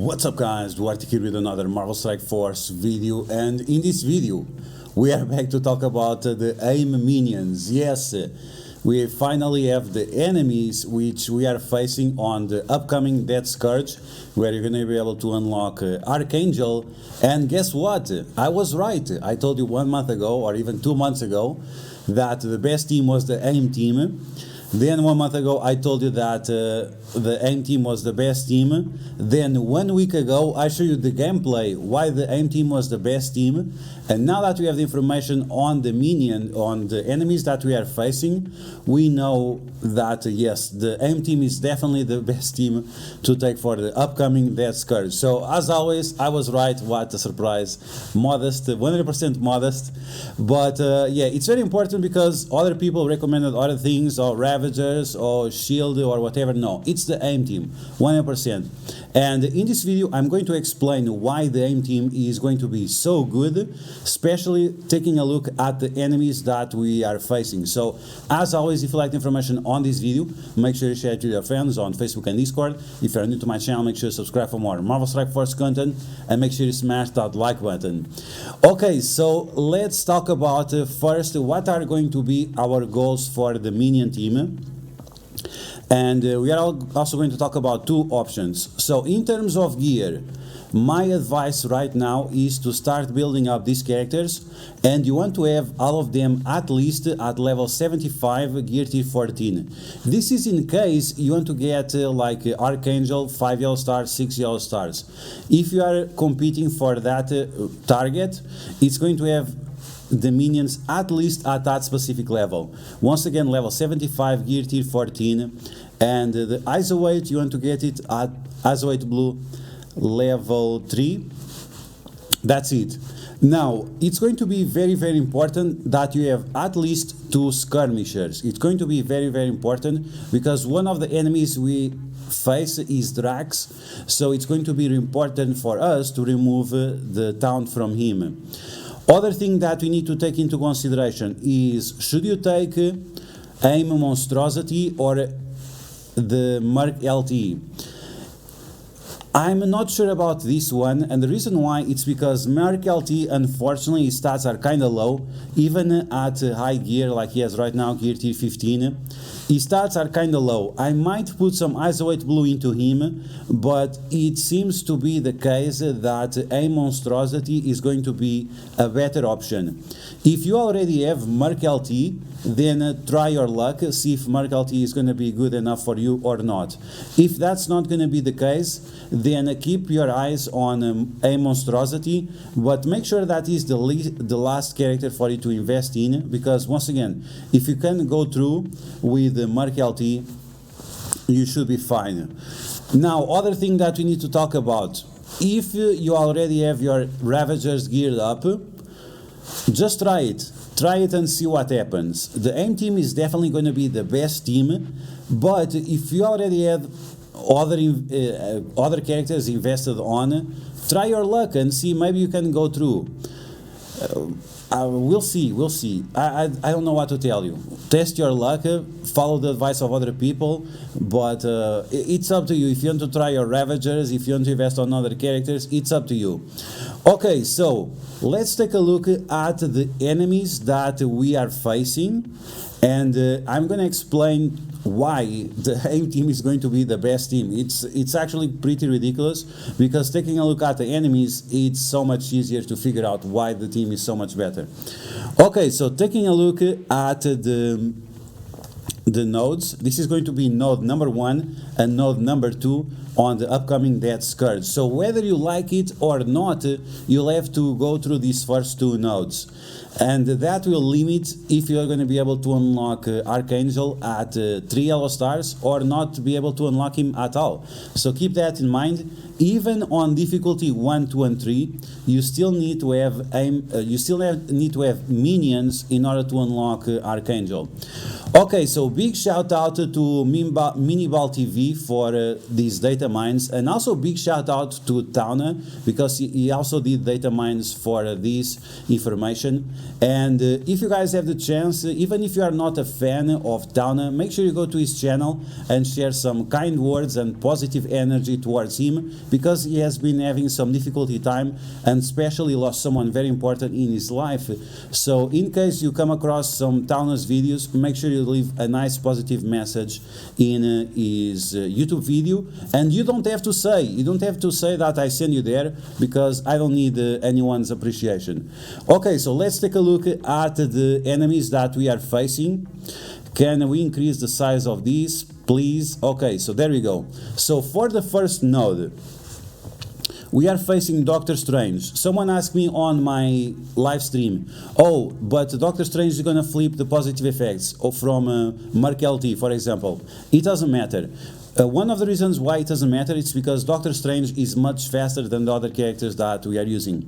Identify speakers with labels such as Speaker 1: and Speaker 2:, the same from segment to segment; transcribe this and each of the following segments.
Speaker 1: What's up guys, DuArktik here with another Marvel Strike Force video, and in this video we are back to talk about the AIM minions. Yes, we finally have the enemies which we are facing on the upcoming Scourge, where you're going to be able to unlock Archangel. And guess what? I was right. I told you 1 month ago or even 2 months ago that the best team was the AIM team. Then 1 month ago I told you that the AIM team was the best team. Then 1 week ago I showed you the gameplay why the AIM team was the best team. And now that we have the information on the minion, on the enemies that we are facing, we know that yes, the AIM team is definitely the best team to take for the upcoming Scourge. So as always, I was right. What a surprise. Modest, 100% modest. But yeah, it's very important because other people recommended other things, or Ravagers or Shield or whatever. No, it's the AIM team, 100%. And in this video I'm going to explain why the AIM team is going to be so good, especially taking a look at the enemies that we are facing. So as always, if you like the information on this video, make sure you share it to your friends on Facebook and Discord. If you're new to my channel, make sure you subscribe for more Marvel Strike Force content, and make sure you smash that like button. Okay, so let's talk about first what are going to be our goals for the minion team. And we are also going to talk about two options. So in terms of gear, my advice right now is to start building up these characters, and you want to have all of them at least at level 75 gear tier 14. This is in case you want to get like Archangel 5 yellow stars, 6 yellow stars. If you are competing for that target, it's going to have the minions at least at that specific level. Once again, level 75 gear tier 14, and the Isolate, you want to get it at Isolate Blue level 3. That's it. Now it's going to be very important that you have at least 2 skirmishers. It's going to be very important because one of the enemies we face is Drax, so it's going to be important for us to remove the taunt from him. Other thing that we need to take into consideration is, should you take AIM Monstrosity or the Merc LTE? I'm not sure about this one, and the reason why it's because Merc LT, unfortunately, his stats are kind of low, even at high gear like he has right now, gear tier 15. His stats are kind of low. I might put some Isolate Blue into him, but it seems to be the case that AIM Monstrosity is going to be a better option. If you already have Merc LT, then try your luck, see if Merc LT is going to be good enough for you or not. If that's not going to be the case, then keep your eyes on AIM Monstrosity, but make sure that is the last character for you to invest in, because once again, if you can go through with the Merc LT, you should be fine. Now, other thing that we need to talk about, if you already have your Ravagers geared up, just try it and see what happens. The AIM team is definitely going to be the best team, but if you already have other characters invested on, try your luck and see, maybe you can go through. We'll see. I don't know what to tell you. Test your luck, follow the advice of other people, but it's up to you. If you want to try your Ravagers, if you want to invest on other characters, it's up to you. Okay, so let's take a look at the enemies that we are facing, and I'm going to explain why the AIM team is going to be the best team. It's actually pretty ridiculous, because taking a look at the enemies, it's so much easier to figure out why the team is so much better. Okay, so taking a look at the nodes, this is going to be node number 1 and node number 2 on the upcoming Scourge. So whether you like it or not, you'll have to go through these first 2 nodes, and that will limit if you're going to be able to unlock Archangel at 3 yellow stars or not be able to unlock him at all. So keep that in mind. Even on difficulty 1, 2, and 3, you still need to have need to have minions in order to unlock Archangel. Okay, so big shout out to Miniball TV. key for these data mines. And also big shout out to Tauna, because he also did data mines for this information. And if you guys have the chance, even if you are not a fan of Tauna, make sure you go to his channel and share some kind words and positive energy towards him, because he has been having some difficulty time and especially lost someone very important in his life. So in case you come across some Tauna's videos, make sure you leave a nice positive message in his YouTube video. And you don't have to say that I send you there, because I don't need anyone's appreciation. Okay, so let's take a look at the enemies that we are facing. Can we increase the size of these, please? Okay, so there we go. So for the first node, we are facing Doctor Strange. Someone asked me on my live stream, oh, but Doctor Strange is gonna flip the positive effects from Merc LT, for example. It doesn't matter. One of the reasons why it doesn't matter is because Doctor Strange is much faster than the other characters that we are using.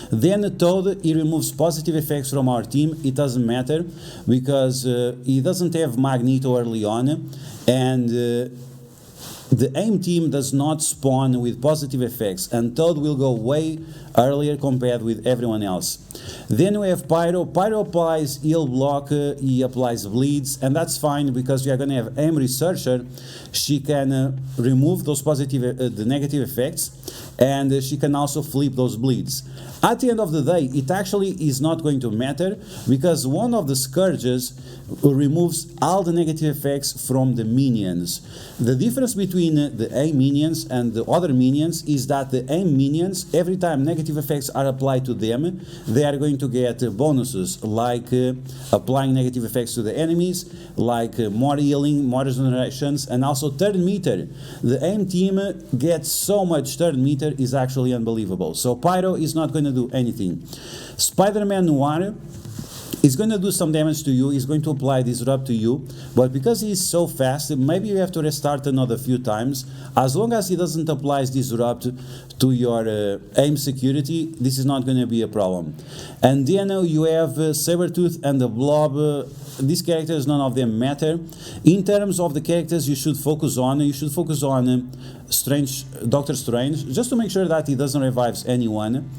Speaker 1: Then Toad, he removes positive effects from our team. It doesn't matter, because he doesn't have Magneto early on, and the AIM team does not spawn with positive effects, and Toad will go way earlier compared with everyone else. Then we have Pyro. Pyro applies heal block, he applies bleeds, and that's fine, because we are going to have AIM Researcher. She can remove those the negative effects, and she can also flip those bleeds. At the end of the day, it actually is not going to matter, because one of the Scourges removes all the negative effects from the minions. The difference between the AIM minions and the other minions is that the AIM minions, every time negative effects are applied to them, they are going to get bonuses, like applying negative effects to the enemies, like more healing, more regenerations, and also turn meter. The AIM team gets so much turn meter, is actually unbelievable. So Pyro is not going to do anything. Spider-Man Noir is going to do some damage to you, he's going to apply Disrupt to you, but because he's so fast, maybe you have to restart another few times. As long as he doesn't apply Disrupt to your AIM security, this is not going to be a problem. And then you have Sabretooth and the Blob. These characters, none of them matter. In terms of the characters you should focus on, Doctor Strange, just to make sure that he doesn't revive anyone.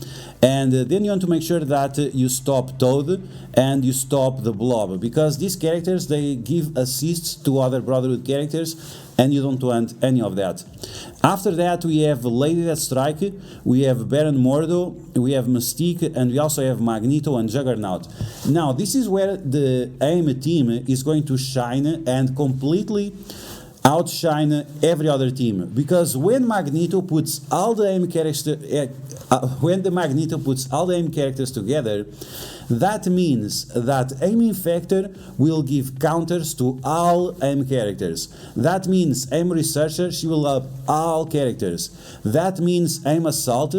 Speaker 1: And then you want to make sure that you stop Toad and you stop the Blob, because these characters, they give assists to other Brotherhood characters, and you don't want any of that. After that, we have Lady Deathstrike, we have Baron Mordo, we have Mystique, and we also have Magneto and Juggernaut. Now, this is where the AIM team is going to shine and completely outshine every other team, because when Magneto puts all the AIM characters together, that means that AIM Infector will give counters to all AIM characters. That means AIM Researcher, she will up all characters. That means AIM Assault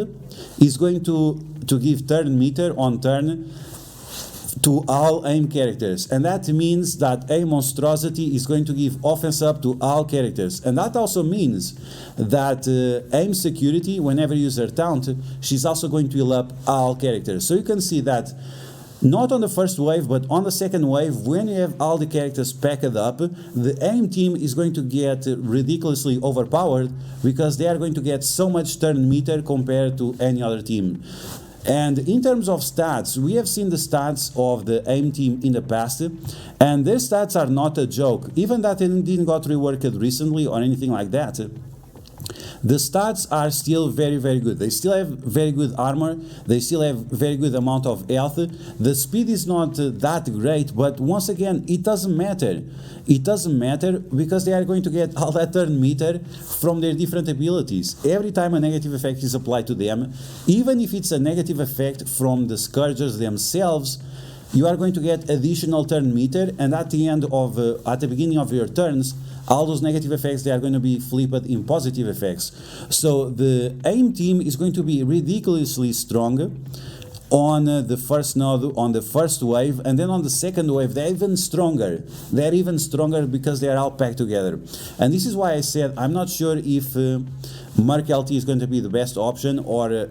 Speaker 1: is going to give turn meter on turn to all AIM characters, and that means that AIM Monstrosity is going to give offense up to all characters, and that also means that AIM Security, whenever you use her taunt, she's also going to heal up all characters. So you can see that not on the first wave, but on the second wave, when you have all the characters packed up, the AIM team is going to get ridiculously overpowered, because they are going to get so much turn meter compared to any other team. And in terms of stats, we have seen the stats of the AIM team in the past, and their stats are not a joke. Even that they didn't got reworked recently or anything like that, the stats are still very, very good. They still have very good armor, they still have very good amount of health. The speed is not that great, but once again, it doesn't matter. It doesn't matter, because they are going to get all that turn meter from their different abilities. Every time a negative effect is applied to them, even if it's a negative effect from the Scourgers themselves, you are going to get additional turn meter, and at the beginning of your turns, all those negative effects, they are going to be flipped in positive effects. So the AIM team is going to be ridiculously strong on the first node, on the first wave, and then on the second wave, they're even stronger. They're even stronger because they're all packed together. And this is why I said I'm not sure if Merc LT is going to be the best option, or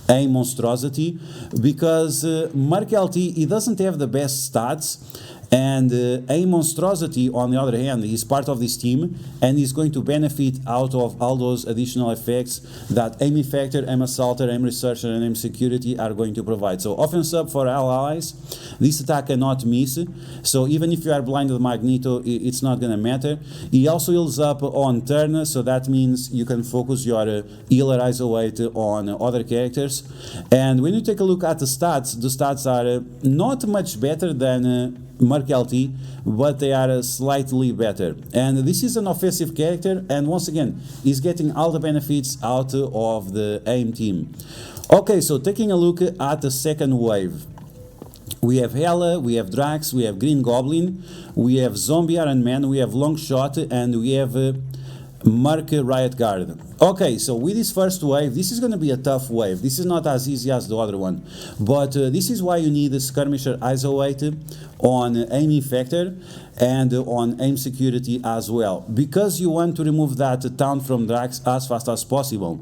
Speaker 1: AIM Monstrosity, because Merc LT, he doesn't have the best stats, And A Monstrosity, on the other hand, is part of this team and is going to benefit out of all those additional effects that Aim Effector, Aim Assaulter, Aim Researcher, and Aim Security are going to provide. So offense up for all allies. This attack cannot miss. So even if you are blind with Magneto, it's not going to matter. He also heals up on turn, so that means you can focus your healer isolate on other characters. And when you take a look at the stats are not much better than Merc LT, but they are slightly better. And this is an offensive character, and once again, he's getting all the benefits out of the AIM team. Okay, so taking a look at the second wave. We have Hela, we have Drax, we have Green Goblin, we have Zombie Iron Man, we have Longshot, and we have Merc Riot Guard. Okay, so with this first wave, this is going to be a tough wave. This is not as easy as the other one, but this is why you need a Skirmisher Isolate on Aim Effector and on Aim Security as well, because you want to remove that taunt from Drax as fast as possible.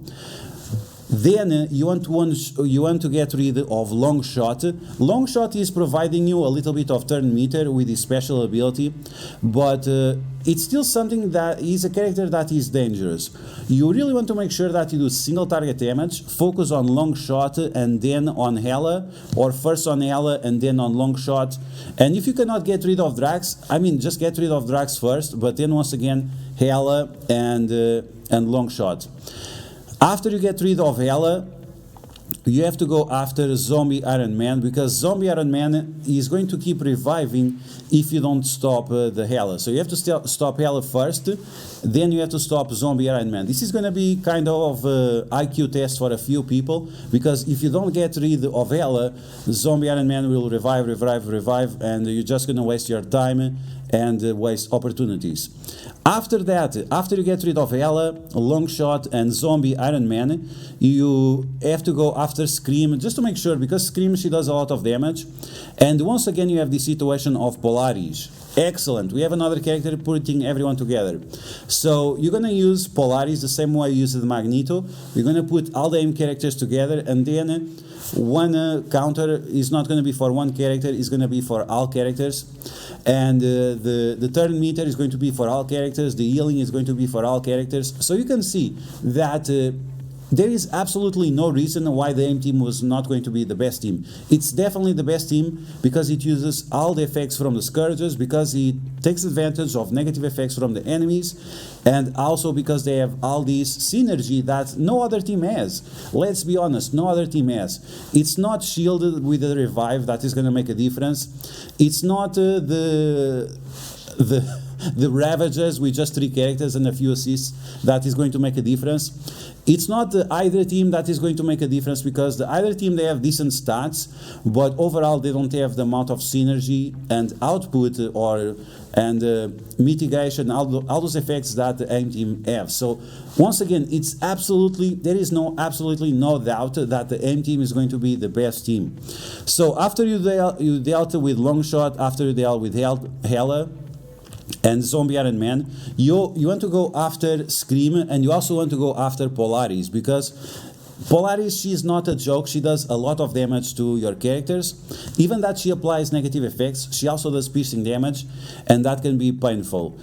Speaker 1: Then you want to get rid of Longshot. Longshot is providing you a little bit of turn meter with his special ability, but it's still something that is a character that is dangerous. You really want to make sure that you do single target damage, focus on Longshot and then on Hela, or first on Hela and then on Longshot. And if you cannot get rid of Drax, I mean, just get rid of Drax first, but then once again Hela and Longshot. After you get rid of Hela, you have to go after Zombie Iron Man, because Zombie Iron Man is going to keep reviving if you don't stop the Hela. So you have to stop Hela first, then you have to stop Zombie Iron Man. This is going to be kind of IQ test for a few people, because if you don't get rid of Hela, Zombie Iron Man will revive, and you're just going to waste your time and waste opportunities. After that, after you get rid of Hela, Longshot, and Zombie Iron Man, you have to go after Scream, just to make sure, because Scream, she does a lot of damage. And once again, you have the situation of Polaris. Excellent, we have another character putting everyone together. So you're going to use Polaris the same way you used Magneto. You're going to put all the AIM characters together, and then one counter is not going to be for one character, it's going to be for all characters. And the turn meter is going to be for all characters, the healing is going to be for all characters. So you can see that there is absolutely no reason why the AIM team was not going to be the best team. It's definitely the best team because it uses all the effects from the Scourges, because it takes advantage of negative effects from the enemies, and also because they have all this synergy that no other team has. Let's be honest, no other team has. It's not shielded with the revive that is going to make a difference. It's not the Ravages with just 3 characters and a few assists that is going to make a difference. It's not the either team that is going to make a difference, because the either team, they have decent stats, but overall they don't have the amount of synergy and output and mitigation, all those effects that the AIM team have. So once again, it's there is absolutely no doubt that the AIM team is going to be the best team. So after you dealt with Longshot, after you dealt with Hela and Zombie Iron Man, you want to go after Scream, and you also want to go after Polaris, because Polaris, she is not a joke. She does a lot of damage to your characters. Even that she applies negative effects, she also does piercing damage, and that can be painful.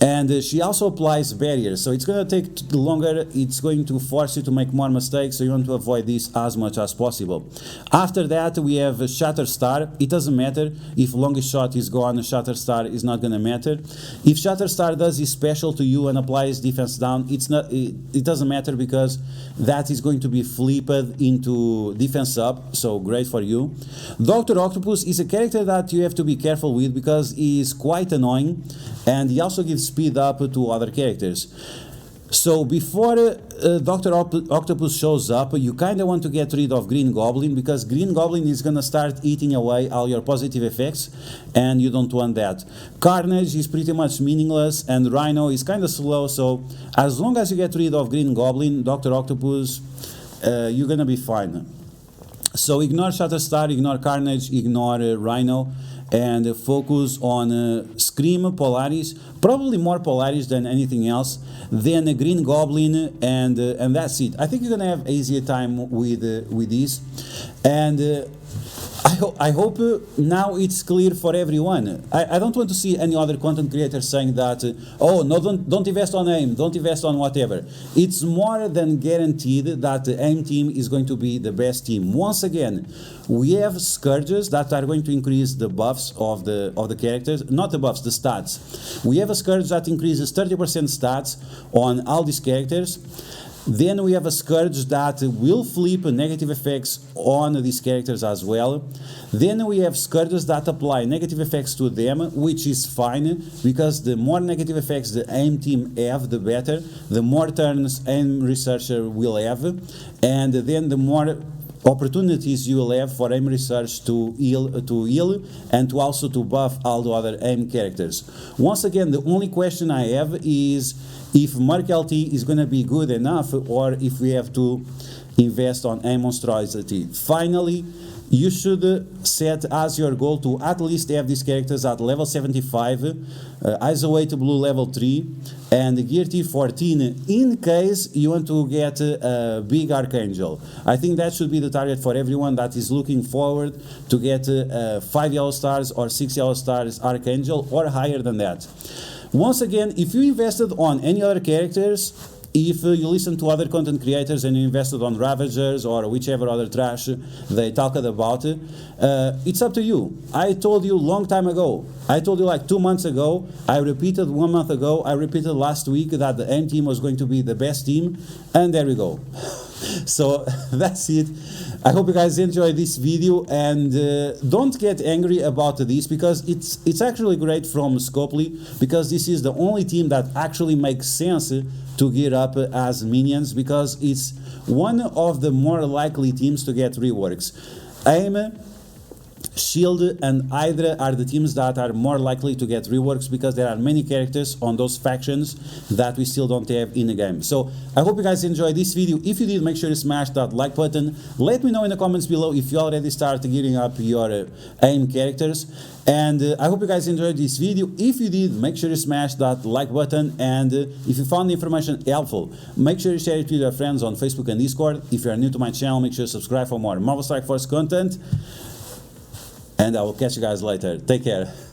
Speaker 1: And she also applies barriers, so it's going to take longer, it's going to force you to make more mistakes, so you want to avoid this as much as possible. After that, we have Shatterstar. It doesn't matter if Longshot is gone, Shatterstar is not going to matter. If Shatterstar does his special to you and applies defense down, it doesn't matter, because that is going to be flipped into defense up, so great for you. Dr. Octopus is a character that you have to be careful with, because he is quite annoying, and he also gives speed up to other characters. So before Dr. Octopus shows up, you kind of want to get rid of Green Goblin, because Green Goblin is going to start eating away all your positive effects, and you don't want that. Carnage is pretty much meaningless, and Rhino is kind of slow, so as long as you get rid of Green Goblin, Dr. Octopus, you're going to be fine. So ignore Shatterstar, ignore Carnage, ignore Rhino, and focus on Scream, Polaris, probably more Polaris than anything else, then a Green Goblin, and that's it. I think you're gonna have easier time with this, and I I hope now it's clear for everyone. I don't want to see any other content creator saying that, oh, no, don't invest on AIM, don't invest on whatever. It's more than guaranteed that the AIM team is going to be the best team. Once again, we have Scourges that are going to increase the buffs of the characters, not the buffs, the stats. We have a Scourge that increases 30% stats on all these characters. Then we have a Scourge that will flip negative effects on these characters as well. Then we have Scourges that apply negative effects to them, which is fine, because the more negative effects the AIM team have, the better. The more turns AIM researcher will have, and then the more opportunities you will have for AIM research to heal and to also to buff all the other AIM characters. Once again, the only question I have is if Merc LT is going to be good enough, or if we have to invest on AIM monstrosity. Finally, you should set as your goal to at least have these characters at level 75, ISO 8 blue level 3, and Gear T 14 in case you want to get a big Archangel. I think that should be the target for everyone that is looking forward to get 5 yellow stars or 6 yellow stars Archangel or higher than that. Once again, if you invested on any other characters, if you listen to other content creators and you invested on Ravagers or whichever other trash they talked about, it's up to you. I told you long time ago. I told you like 2 months ago. I repeated 1 month ago. I repeated last week that the AIM team was going to be the best team. And there we go. So that's it. I hope you guys enjoyed this video, and don't get angry about this, because it's actually great from Scopely, because this is the only team that actually makes sense to gear up as minions, because it's one of the more likely teams to get reworks. AIM, Shield and Hydra are the teams that are more likely to get reworks, because there are many characters on those factions that we still don't have in the game. So I hope you guys enjoyed this video. If you did, make sure you smash that like button. Let me know in the comments below if you already started gearing up your AIM characters. And I hope you guys enjoyed this video. If you did, make sure you smash that like button. And if you found the information helpful, make sure you share it with your friends on Facebook and Discord. If you are new to my channel, make sure you subscribe for more Marvel Strike Force content. And I will catch you guys later. Take care.